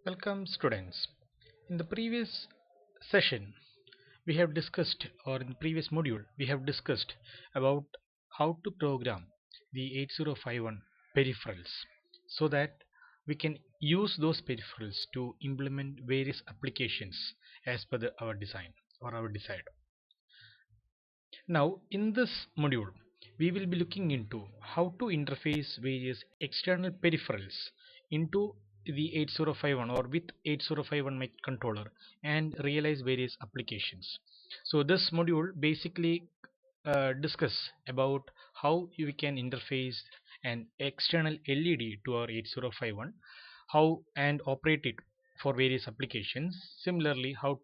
Welcome students. In the previous session we have discussed, or in the previous module we have discussed about how to program the 8051 peripherals so that we can use those peripherals to implement various applications as per our design or our desired. Now in this module we will be looking into how to interface various external peripherals into the 8051 or with 8051 microcontroller and realize various applications. So this module basically discuss about how we can interface an external LED to our 8051, how and operate it for various applications. Similarly, how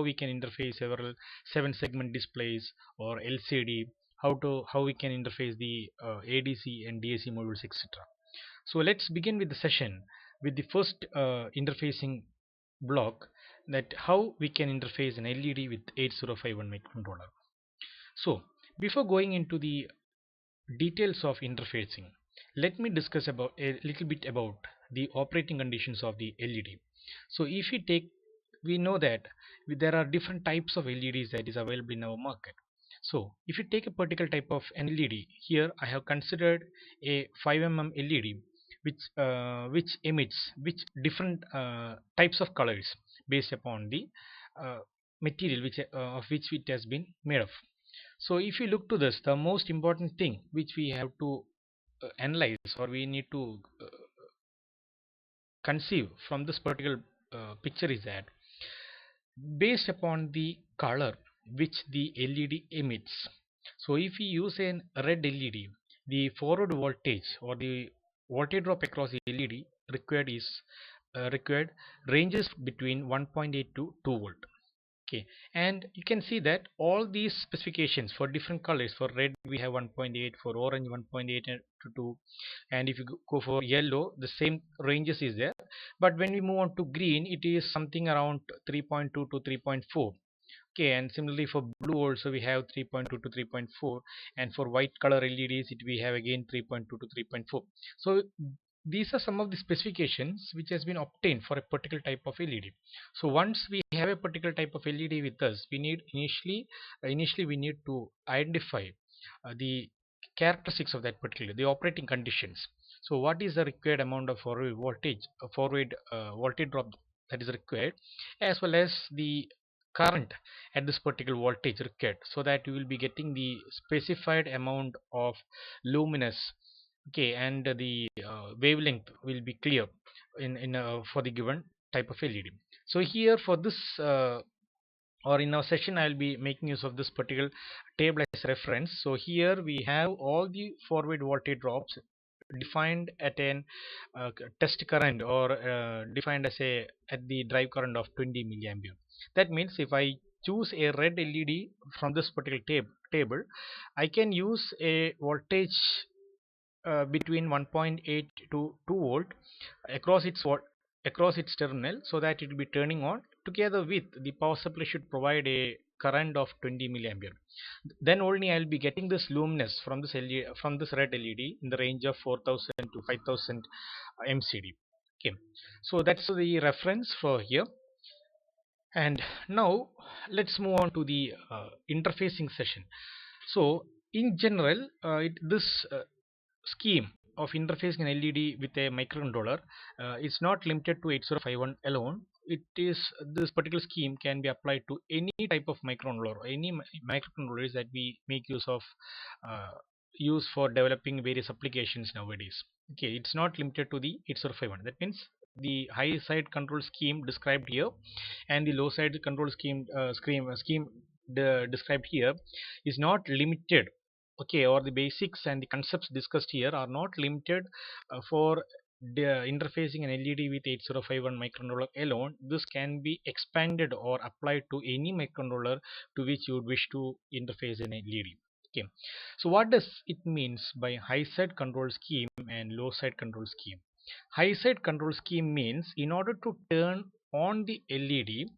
we can interface several 7-segment displays or LCD, how we can interface the ADC and DAC modules, etc. So let's begin with the session with the first interfacing block, that how we can interface an LED with 8051 microcontroller. So before going into the details of interfacing, let me discuss about a little bit about the operating conditions of the LED. So if we take, we know that there are different types of LEDs that is available in our market. So if you take a particular type of an LED, here I have considered a 5 mm LED which emits which different types of colors based upon the uh, material of which it has been made of. So if you look to this, the most important thing which we have to analyze, or we need to conceive from this particular picture, is that based upon the color which the LED emits. So if we use a red LED, the forward voltage or the voltage drop across the LED required ranges between 1.8 to 2 volt. Okay, and you can see that all these specifications for different colors, for red we have 1.8, for orange 1.8 to 2, and if you go for yellow the same ranges is there, but when we move on to green it is something around 3.2 to 3.4. Okay, and similarly for blue also we have 3.2 to 3.4, and for white color LEDs we have again 3.2 to 3.4. So these are some of the specifications which has been obtained for a particular type of LED. So once we have a particular type of LED with us, we need initially we need to identify the characteristics of that particular, the operating conditions. So what is the required amount of forward voltage drop that is required, as well as the current at this particular voltage required, so that you will be getting the specified amount of luminous. Okay, and the wavelength will be clear in for the given type of LED. So here for this or in our session I will be making use of this particular table as reference. So here we have all the forward voltage drops defined at an test current, or defined as a at the drive current of 20 milliampere. That means if I choose a red LED from this particular table, I can use a voltage between 1.8 to 2 volt across across its terminal, so that it will be turning on. Together with the power supply should provide a current of 20 milliampere. Then only I will be getting this luminous from this LED, from this red LED, in the range of 4000 to 5000 MCD. Okay, so that's the reference for here. And now let's move on to the interfacing session. So in general, this scheme of interfacing an LED with a microcontroller is not limited to 8051 alone. It is, this particular scheme can be applied to any type of microcontroller, or any microcontrollers that we make use of, uh, use for developing various applications nowadays. Okay, it's not limited to the 8051. That means the high side control scheme described here and the low side control scheme described here is not limited. Okay, or the basics and the concepts discussed here are not limited for interfacing an LED with 8051 microcontroller alone. This can be expanded or applied to any microcontroller to which you would wish to interface an LED. Okay, so what does it means by high side control scheme and low side control scheme? High side control scheme means in order to turn on the LED,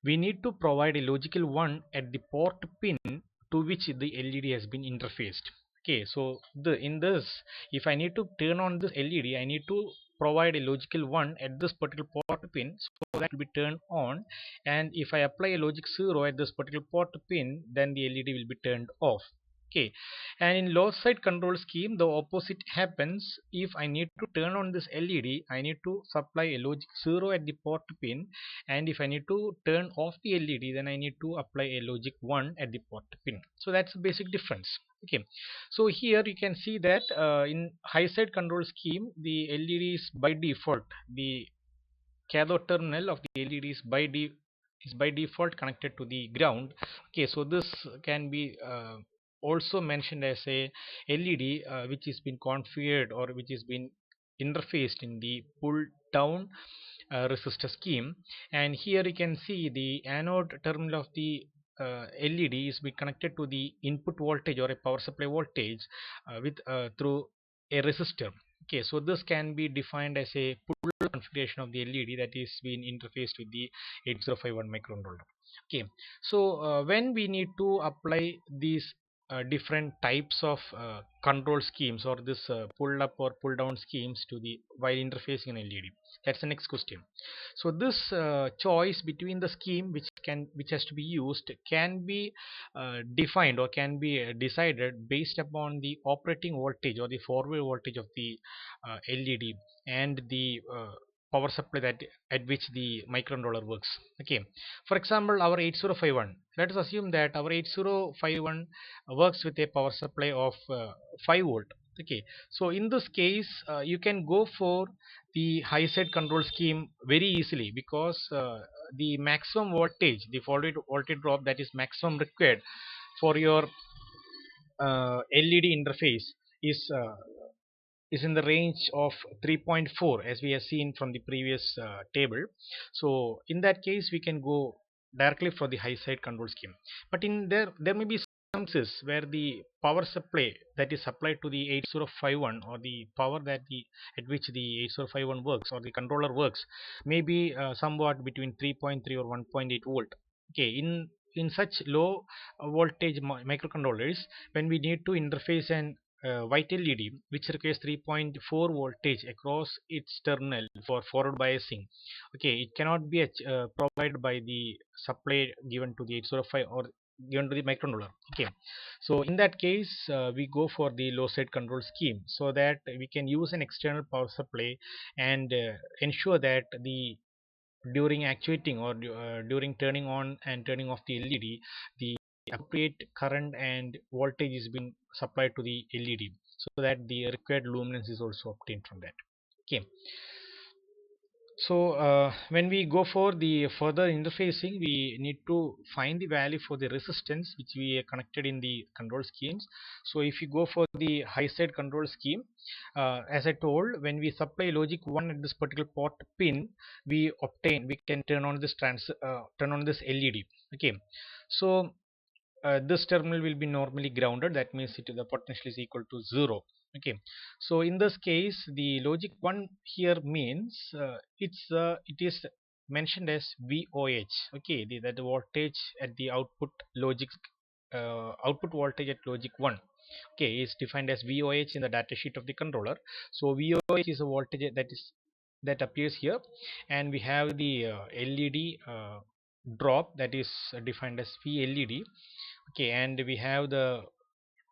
we need to provide a logical 1 at the port pin to which the LED has been interfaced. Okay, so in this, if I need to turn on this LED, I need to provide a logical 1 at this particular port pin, so that will be turned on, and if I apply a logic 0 at this particular port pin, then the LED will be turned off. Okay, and in low side control scheme the opposite happens. If I need to turn on this LED, I need to supply a logic 0 at the port pin, and if I need to turn off the LED, then I need to apply a logic 1 at the port pin. So that's the basic difference. Okay, so here you can see that in high side control scheme the LED is by default, the cathode terminal of the LED is by default connected to the ground. Okay, so this can be also mentioned as a LED which has been configured or which has been interfaced in the pull down resistor scheme. And here you can see the anode terminal of the LED is be connected to the input voltage or a power supply voltage with through a resistor. Okay, so this can be defined as a pull configuration of the LED that is being interfaced with the 8051 microcontroller. Okay, so when we need to apply these different types of control schemes or this pull up or pull down schemes to the while interfacing an LED, that's the next question. So this choice between the scheme which has to be used can be defined or can be decided based upon the operating voltage or the forward voltage of the LED and the power supply that at which the microcontroller works. Okay, for example, our 8051, let us assume that our 8051 works with a power supply of 5 volt. Okay, so in this case you can go for the high side control scheme very easily, because the maximum voltage, the voltage drop that is maximum required for your LED interface is in the range of 3.4, as we have seen from the previous table. So in that case we can go directly for the high side control scheme. But in there may be some cases where the power supply that is supplied to the 8051 or the power that the at which the 8051 works or the controller works may be somewhat between 3.3 or 1.8 volt. Okay, in such low voltage microcontrollers, when we need to interface an white LED which requires 3.4 voltage across its terminal for forward biasing, okay, it cannot be provided by the supply given to the 805 or given to the microcontroller. Okay, so in that case we go for the low side control scheme, so that we can use an external power supply and ensure that the during actuating or during turning on and turning off the LED, the appropriate current and voltage is being supplied to the LED, so that the required luminance is also obtained from that. Okay, so when we go for the further interfacing, we need to find the value for the resistance which we are connected in the control schemes. So if you go for the high side control scheme, as I told, when we supply logic 1 at this particular port pin, we can turn on this LED. Okay, so this terminal will be normally grounded, that means the potential is equal to 0. Okay, so in this case the logic 1 here means it is mentioned as VOH. Okay, that voltage at the output logic output voltage at logic 1, okay, is defined as VOH in the data sheet of the controller. So VOH is a voltage that appears here, and we have the LED drop that is defined as VLED. Okay, and we have the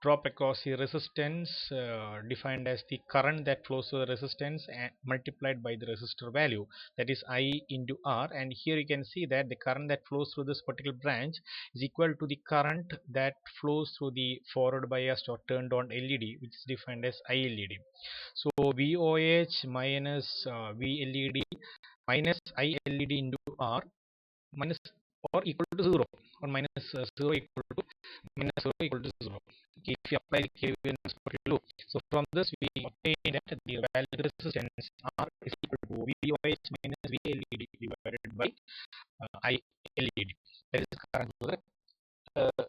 drop across the resistance defined as the current that flows through the resistance and multiplied by the resistor value, that is I into R. And here you can see that the current that flows through this particular branch is equal to the current that flows through the forward biased or turned on LED, which is defined as ILED. So VOH minus VLED minus ILED into R minus or equal to 0, or minus 0 equal to minus 0 equal to 0. Okay, if you apply the KVL loop, so from this we obtain that the value resistance R is equal to VOH minus VLED divided by ILED. That is current to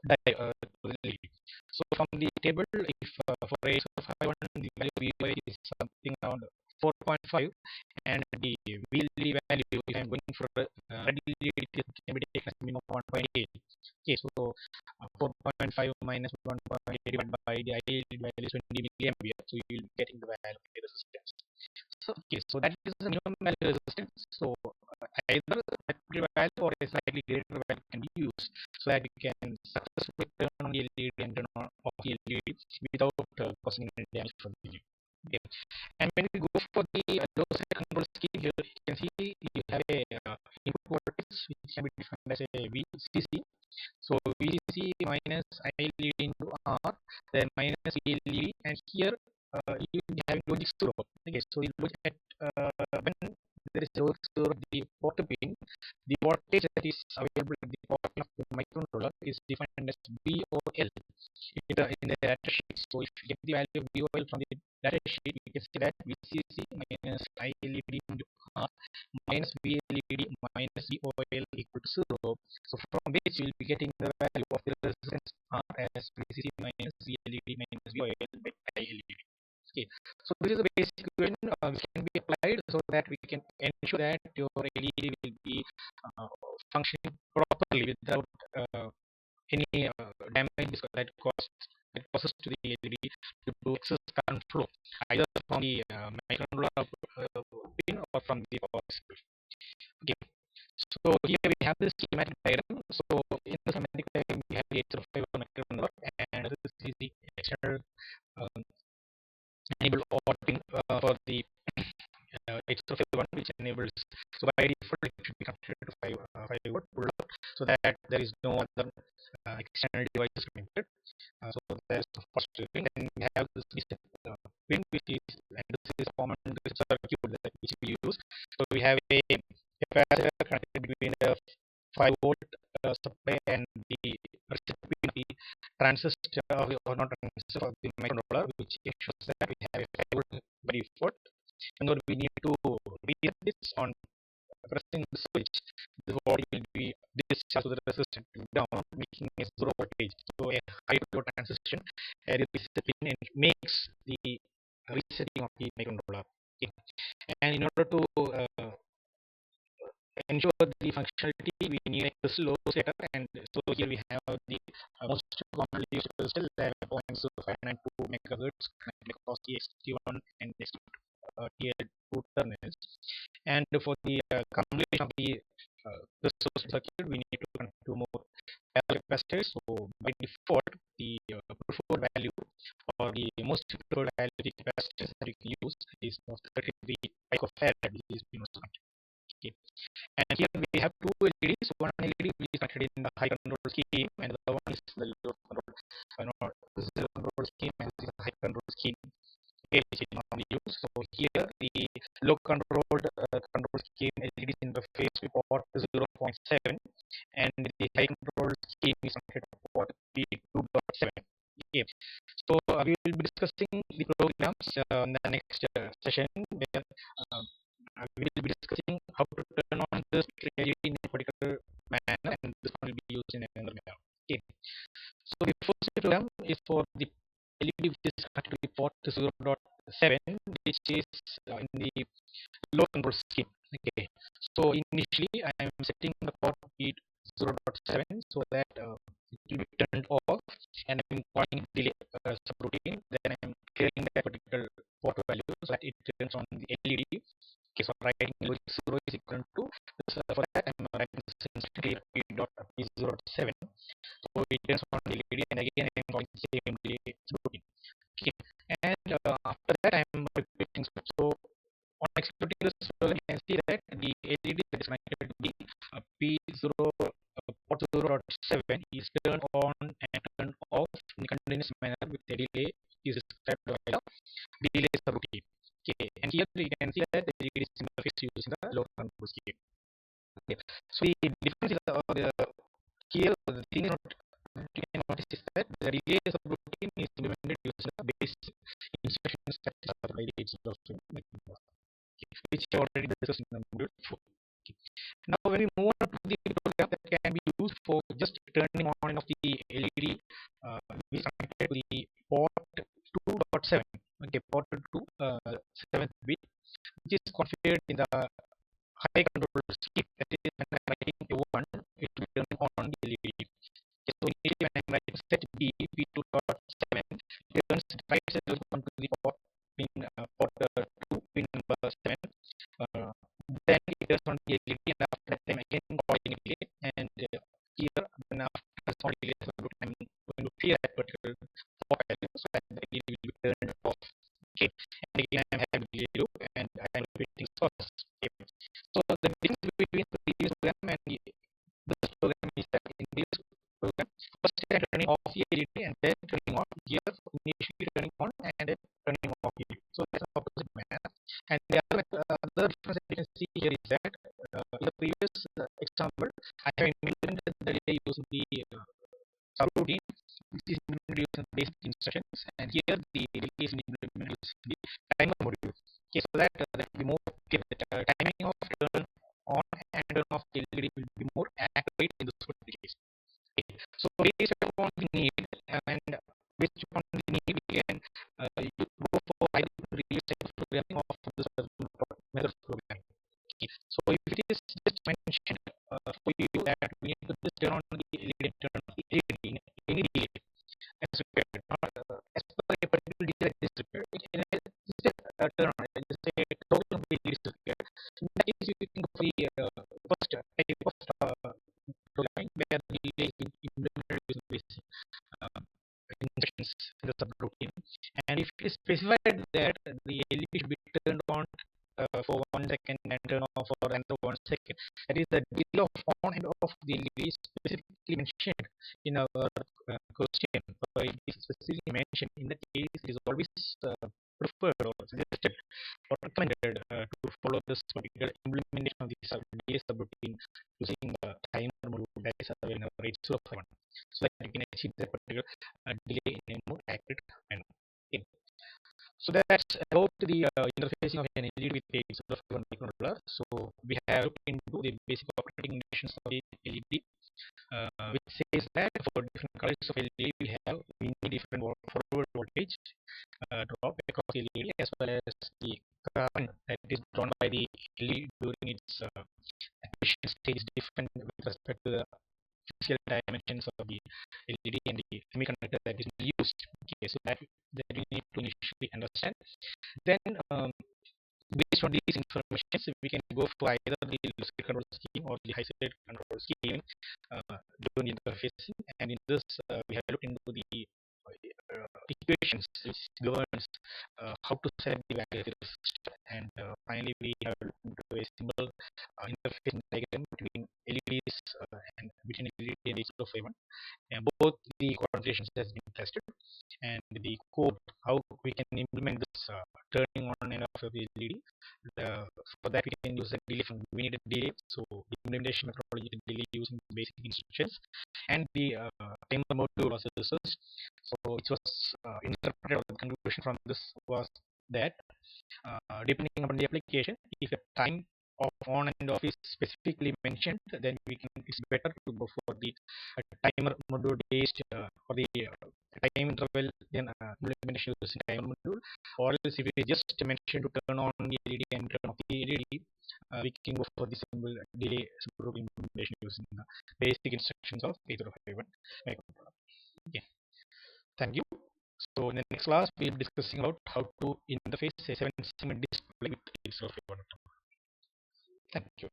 the LED. So from the table, if for A51 the value VOH is something around 4.5, and the VLED value, if I am going for red red LED can be taken as a minimum of 1.8. Okay, so 4.5 minus 1.8 divided by the LED value is 20 milliampere. So you will be getting the value of the resistance. So okay, so that is the minimum value resistance. So either that value or a slightly greater value can be used so that we can successfully turn on the LED and turn on off the LED without causing any damage from the LED. Okay. And when we go for the low side control scheme, here you can see you have a input voltage which can be defined as a VCC. So VCC minus ILED into R, then minus VLED, and here you will be having logic 0. Okay, so you look at when there is logic 0 of the port pin, the voltage that is available at the port of the microcontroller is defined as VOL in the data sheet. So if you get the value of VOL from the data sheet, we can say that VCC minus ILED into R minus VLED minus VOL equal to 0. So from which you will be getting the value of the resistance R as VCC minus VLED minus VOL by ILED. Okay, so this is a basic equation which can be applied so that we can ensure that your LED will be functioning properly without any damage that causes to the LED due to excess current flow either from the microcontroller pin or from the power supply. Okay, so here we have this schematic diagram. So in the schematic diagram we have the 805 microcontroller, and this is the external enable OR pin for the 805 which enables, so by default it should be configured to 5 volt pull up so that there is no other external devices connected. So there is the first pin, and we have this pin which is, and this is common circuit that which we use. So we have a capacitor connected between the 5 volt supply and the the transistor or not transistor of the microcontroller, which ensures that we have a 5 volt by default. And then we need to reset this on pressing the switch. The body will be discharged to the resistor down, making a 0 voltage. So a high load transition reset pin and makes the resetting of the microcontroller. Okay. And in order to ensure the functionality, we need a crystal oscillator, and so here we have the most commonly used crystal 11.0592 megahertz connected across the XT1 and TL2 terminals. And for the combination of the crystal circuit, we need to connect two more capacitors. So by default, the preferred value or the most preferred value of the capacitors that you can use is of 33 picofarad. Is okay. And here we have two LEDs. One LED is connected in the high control scheme, and the other one is the low control. This is the control scheme, and this is the high control scheme. Okay, which is normally used. So here the low controlled control scheme LED is interface with port 0.7, and the high control scheme is connected to port P2.7. Okay, so we will be discussing the programs in the next session, where we will be discussing how to turn on this LED in a particular manner, and this one will be used in another manner. Okay, so the first program is for the LED which is connected to the port 0.7, which is in the low control scheme. Okay, so initially I am setting the port P 0.7 so that it will be turned off, and I am calling delay subroutine. Then I am clearing that particular port value so that it turns on the LED. Okay, so writing logic 0 is equal to this, for that I am writing this instruction P.P0.7. So it turns on the LED, and again I am calling the same delay subroutine. Okay, and after that I am repeating. So on executing this program, you can see that the LED that is connected to the P0 port 0.7 is turned on and turned off in a continuous manner with a delay is described by the delay subroutine. Okay, and here you can see that the LED is interface using the low control scheme. Okay, so the difference is here the thing is not, you can notice is that the delay subroutine is implemented using the basic instructions that are provided which I already discussed in the module 4. Okay. Now, when we move on to the program that can be used for just turning on and off the LED, we is connected to the port 2.7. Okay, port 2 7th bit, which is configured in the high control scheme. That is, when I on the LED, and after that time again calling a delay, and here then after small delay, so I'm going to clear that particular fog value so that the LED will be turned off. Okay, and again I'm having delay loop and I'm repeating source. Okay. So the difference between the previous program and this program is that in this program, first I am turning off the LED and then turning on. Here initially turning on and then turning off the LED. So that's the opposite manner. And the other difference that you can see here is that in the previous example, I have implemented the delay using the subroutine, which is implemented using basic instructions, and here the delay is implemented using the timer module. Okay, so that that will be more clear. That timing of turn on and turn off the LED will be more accurate in this particular case. Okay. So based upon the need and based upon the need, we can you go for either previous type of programming or for this method of programming. Okay. So if it is just mentioned for you that we need to just turn on the LED and turn off the LED in any delay as required, as per a particular delay that is required, it can just turn on it. Just say total of the LED is required. In that case, you can go for the first type of programming where the delay is implemented using basic instructions in the subroutine. And if it is specified that the LED should be turned on for 1 second and turn off for another 1 second, that is the delay of on and off the LED is specifically mentioned in our question. It is specifically mentioned. In that case, it is always preferred or suggested or recommended to follow this particular implementation of the delay subroutine using the timer module that is available in our 8051, so that you can achieve that particular delay in a more accurate manner. Okay. So that's about the interfacing of an LED with a 8051 microcontroller. So we have looked into the basic operating conditions of the LED, which says that for different colors of LED we need different forward voltage drop across the LED, as well as the current that is drawn by the LED during its activation stage is different with respect to the physical dimensions of the LED and the semiconductor that is used. Okay, so that we need to initially understand. Then based on these informations, we can go for either the low state control scheme or the high state control scheme during interfacing. And in this, we have looked into the equations which governs how to set the value of the resistor. And finally, we have looked into a simple interface diagram between LEDs and between LED and 8051. And both the configurations has been tested, and the code how we can implement this turning on and off of the LED. For that we can use a delay function. We need a delay, so the implementation methodology is delay using basic instructions, and the timer module was researched. So it was interpreted, or the conclusion from this was that depending upon the application, if a time of on and off is specifically mentioned, then it's better to go for the timer module based for the time interval, then implementation using timer module. Or else if it is just mentioned to turn on the LED and turn off the LED, we can go for the simple delay subroutine implementation using the basic instructions of 8051 microcontroller. Okay, thank you. So in the next class, we will be discussing about how to interface a 7-segment display with 8051. Thank you.